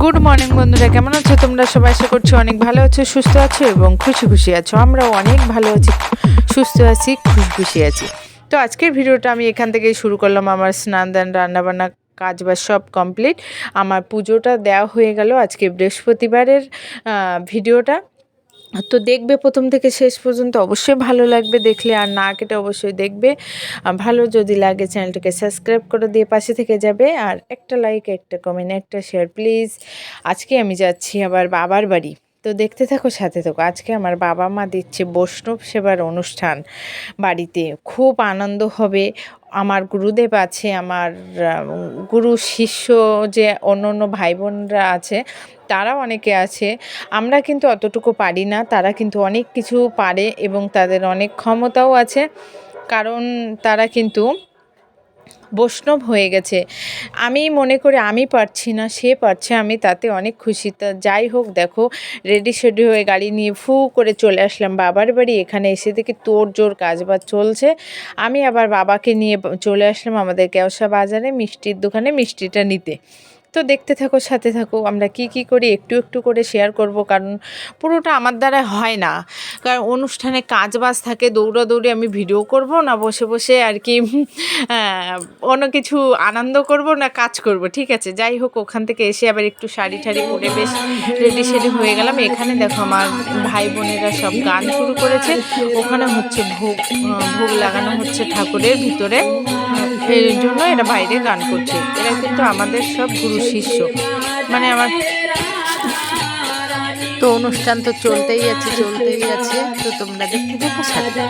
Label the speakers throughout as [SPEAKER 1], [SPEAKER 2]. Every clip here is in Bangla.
[SPEAKER 1] গুড মর্নিং বন্ধুরা, কেমন আছো তোমরা সবাই? আশা করছি অনেক ভালো আছো, সুস্থ আছো এবং খুশি খুশি আছো। আমরাও অনেক ভালো আছি, সুস্থ আছি, খুশি খুশি আছি। তো আজকের ভিডিওটা আমি এখান থেকেই শুরু করলাম। আমার স্নান দান রান্নাবান্না কাজ বাজ সব কমপ্লিট। আমার পুজোটা দেওয়া হয়ে গেল। আজকে বৃহস্পতিবারের ভিডিওটা তো দেখবে প্রথম থেকে শেষ পর্যন্ত, অবশ্যই ভালো লাগবে দেখলে, আর না কেটে অবশ্যই দেখবে। ভালো যদি লাগে চ্যানেলটাকে সাবস্ক্রাইব করে দিয়ে পাশে থেকে যাবে, আর একটা লাইক, একটা কমেন্ট, একটা শেয়ার প্লিজ। আজকে আমি যাচ্ছি আবার বাবার বাড়ি, তো দেখতে থাকো, সাথে থাকো। আজকে আমার বাবা মা দিচ্ছে বৈষ্ণব সেবার অনুষ্ঠান বাড়িতে, খুব আনন্দ হবে। আমার গুরুদেব আছে, আমার গুরু শিষ্য যে অন্য অন্য ভাই বোনরা আছে তারাও অনেকে আছে। আমরা কিন্তু অতটুকু পারি না, তারা কিন্তু অনেক কিছু পারে এবং তাদের অনেক ক্ষমতাও আছে, কারণ তারা কিন্তু বৈষ্ণব হয়ে গেছে। আমি মনে করি আমি পারছি না, সে পারছে, আমি তাতে অনেক খুশি। তা যাই হোক, দেখো রেডি শেডি হয়ে গাড়ি নিয়ে ফু করে চলে আসলাম বাবার বাড়ি। এখানে এসে দেখি তোড়জোড় কাজবাজ চলছে। আমি আবার বাবাকে নিয়ে চলে আসলাম আমাদের কেওসা বাজারে মিষ্টির দোকানে মিষ্টিটা নিতে। তো দেখতে থাকো, সাথে থাকো। আমরা কি কি করি একটু একটু করে শেয়ার করব, কারণ পুরোটা আমার দ্বারা হয় না, কারণ অনুষ্ঠানে কাজ বাজ থাকে, দৌড়াদৌড়ি। আমি ভিডিও করব না বসে বসে আর কি অন্য কিছু আনন্দ করব না কাজ করব, ঠিক আছে? যাই হোক, ওখান থেকে এসে আবার একটু শাড়ি ঠাড়ি পরে বেশ রেডি শেডি হয়ে গেলাম। এখানে দেখো আমার ভাই বোনেরা সব গান শুরু করেছে। ওখানে হচ্ছে ভোগ লাগানো হচ্ছে ঠাকুরের ভিতরে, এই জন্য এরা বাইরে গান করছে। এরা কিন্তু আমাদের সব গুরু শিষ্য, মানে আমার তো অনুষ্ঠান তো চলতেই আছে চলতেই আছে। তো তোমরা দেখতে থাকো, সাথে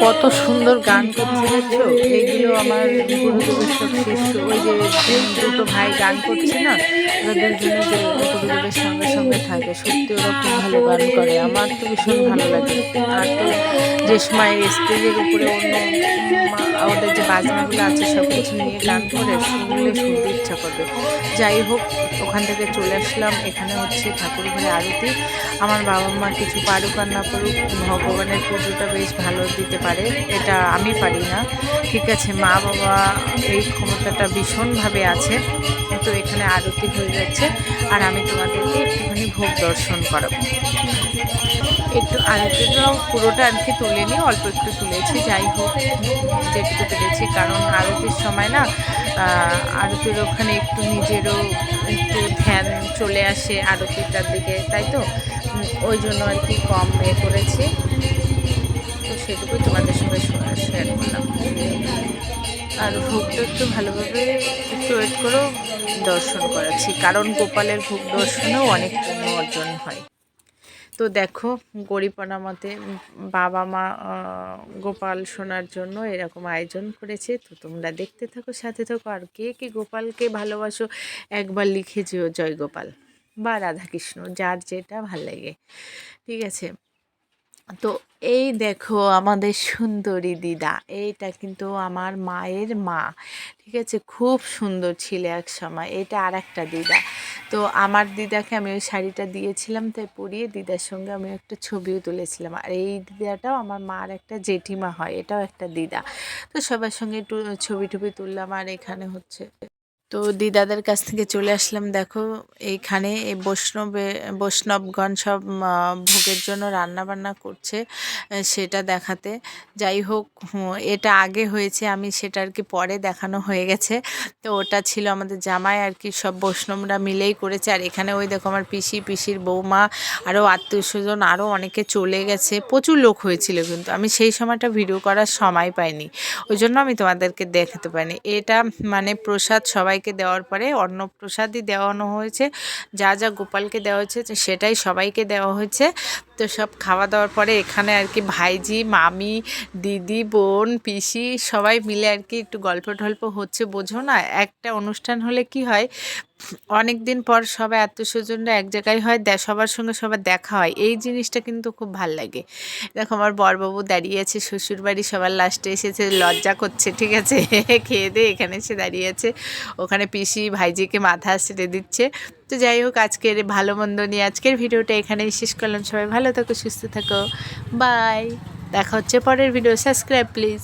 [SPEAKER 1] কত সুন্দর গান করছে দেখছো। এইগুলো আমার গুরুদেবের সব শিষ্য। ওই যে দুটো ভাই গান করছে না, ওরা দুজনে যে গুরুদেবের সঙ্গে সঙ্গে থাকে, সত্যি ওরা খুব ভালো গান করে। আমার তো ভীষণ ভালো লাগে। আর তো যে সময় স্টেজের উপরে অন্য ওদের যে বাজনাগুলো আছে সব কিছু নিয়ে গান করে, শুনলে শুনতে ইচ্ছা করবে। যাই হোক, ওখান থেকে চলে আসলাম। এখানে হচ্ছে ঠাকুর ঘরে আরতি। আমার বাবা মা কিছু পারুক আর না পারুক, ভগবানের পুজোটা বেশ ভালো দিতে পারে, এটা আমি পারি না, ঠিক আছে? মা বাবা এই ক্ষমতাটা ভীষণভাবে আছে। তো এখানে আরতি হয়ে যাচ্ছে, আর আমি তোমাদেরকে একটুখানি ভোগ দর্শন করাবো। একটু আরতিটাও পুরোটা আর কি তুলিনি, অল্প একটু তুলেছি। যাই হোক, যেটুকু পেরেছি, কারণ আরতির সময় না আরতির ওখানে একটু নিজেরও একটু ধ্যান চলে আসে আরতিটার দিকে, তাই তো ওই জন্য আর কি কম করেছি। তো সেটুকুই তোমাদের সঙ্গে শেয়ার করলাম। আর ভোগটা একটু ভালোভাবে একটু ওয়েট করেও দর্শন করাচ্ছি, কারণ গোপালের ভোগ দর্শনেও অনেক পুণ্য অর্জন হয়। তো দেখো, গরিবনা মতে বাবা মা গোপাল শোনার জন্য এরকম আয়োজন করেছে। তো তোমরা দেখতে থাকো, সাথে থাকো। আর কে কে গোপালকে ভালোবাসো একবার লিখে যেও জয় গোপাল বা রাধাকৃষ্ণ, যার যেটা ভাল লাগে, ঠিক আছে? তো এই দেখো আমাদের সুন্দরী দিদা, এইটা কিন্তু আমার মায়ের মা, ঠিক আছে? খুব সুন্দর ছিল এক সময়। এটা আর একটা দিদা। তো আমার দিদাকে আমি ওই শাড়িটা দিয়েছিলাম, তাই পরিয়ে দিদার সঙ্গে আমি একটা ছবিও তুলেছিলাম। আর এই দিদাটাও আমার মার একটা জেঠিমা হয়, এটাও একটা দিদা। তো সবার সঙ্গে একটু ছবি টবি তুললাম। আর এখানে হচ্ছে, তো দিদাদের কাছ থেকে চলে আসলাম। দেখো এইখানে এই বৈষ্ণবগণ সব ভোগের জন্য রান্না বান্না করছে, সেটা দেখাতে। যাই হোক, এটা আগে হয়েছে, আমি সেটা আর কি পরে দেখানো হয়ে গেছে। তো ওটা ছিল আমাদের জামাই আর কি, সব বৈষ্ণবরা মিলেই করেছে। আর এখানে ওই দেখো আমার পিসির বৌমা, আরও আত্মীয় স্বজন আরও অনেকে চলে গেছে, প্রচুর লোক হয়েছিল। কিন্তু আমি সেই সময়টা ভিডিও করার সময় পাইনি, ওই জন্য আমি তোমাদেরকে দেখাতে পারিনি। এটা মানে প্রসাদ সবাইকে দেওয়ার পরে অন্নপ্রসাদই দেওয়ানো হয়েছে, যা যা গোপালকে দেওয়া হয়েছে সেটাই সবাইকে দেওয়া হয়েছে। তো সব খাওয়া দাওয়ার পরে এখানে আর কি ভাইজি, মামি, দিদি, বোন, পিসি সবাই মিলে আর কি একটু গল্প টল্প হচ্ছে। বোঝো না, একটা অনুষ্ঠান হলে কি হয়, অনেক দিন পর সবাই আত্মীয়স্বজনরা এক জায়গায় হয়, সবার সঙ্গে সবার দেখা হয়, এই জিনিসটা কিন্তু খুব ভাল লাগে। দেখো আমার বরবাবু দাঁড়িয়ে আছে, শ্বশুরবাড়ি সবার লাস্টে এসেছে, লজ্জা করছে, ঠিক আছে, খেয়ে দিয়ে এখানে এসে দাঁড়িয়ে আছে। ওখানে পিসি ভাইজিকে মাথা ছেড়ে দিচ্ছে। তো যাই হোক, আজকের ভালো মন্দ নিয়ে আজকের ভিডিওটা এখানেই শেষ করলাম। সবাই ভালো থাকো, সুস্থ থাকো, বাই। দেখা হচ্ছে পরের ভিডিও। Subscribe please.